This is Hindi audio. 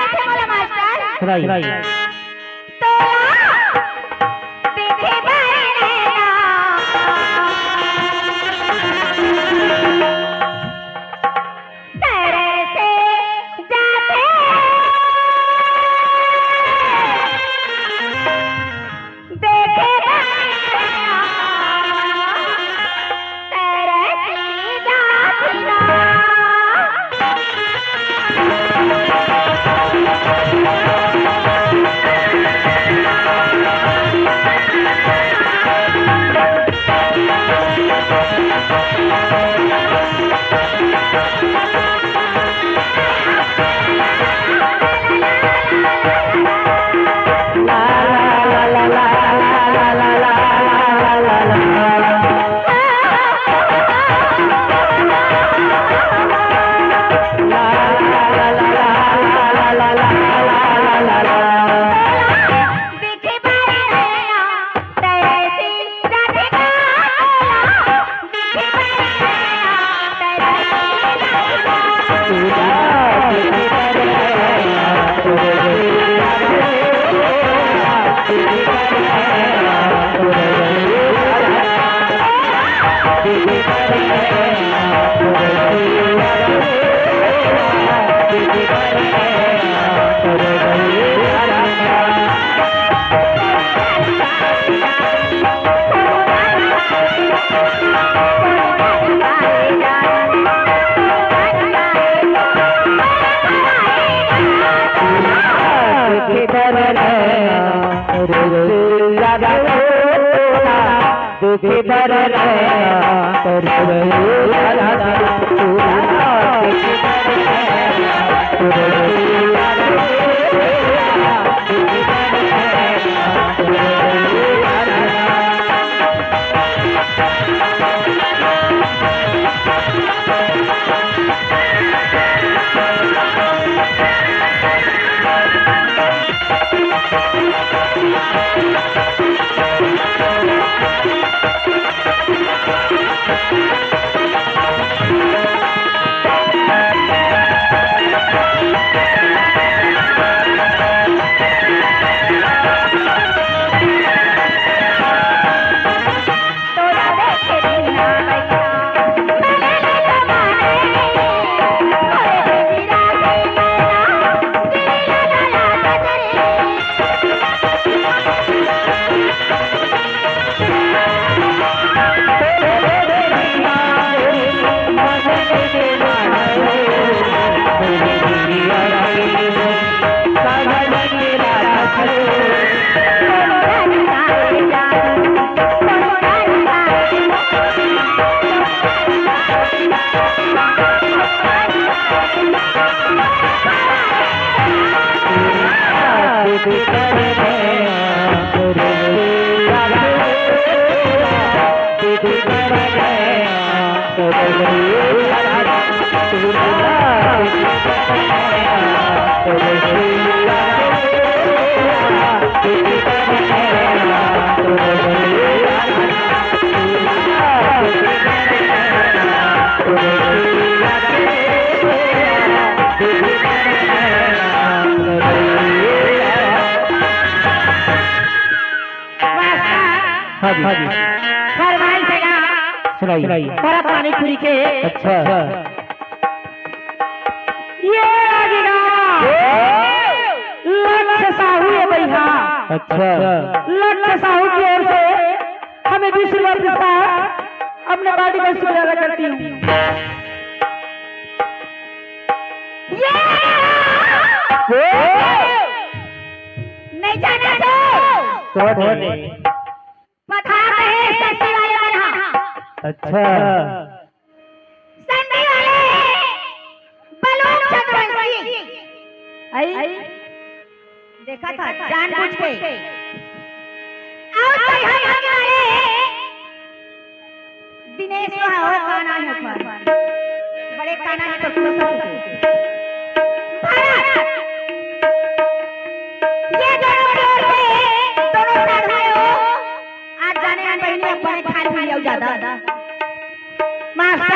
में थे बोला मास्टर। सुनाइए। देखे बैठना तेरे से जाते देखे बैठना तेरे से जाते फरमाइश है ना सुनाइए। पर पानी पूरी के अच्छा ये आगेगा लक्ष्य साहू है भैया। अच्छा लक्ष्य साहू की ओर से हमें 20 रुपये पुरस्कार अपने पार्टी का शुक्रिया अदा करती हूँ। नहीं जाने से पठार रहे संती वाले बना। अच्छा संती वाले बलून चंद्रवंशी आई देखा था जानबूझ के और सही हम वाले दिनेश हो काना है बड़े काना है तो भारत ये दोनों साथ हुए हो। आज जाने पहले अपने खाल पी लिया ज्यादा मास्टर।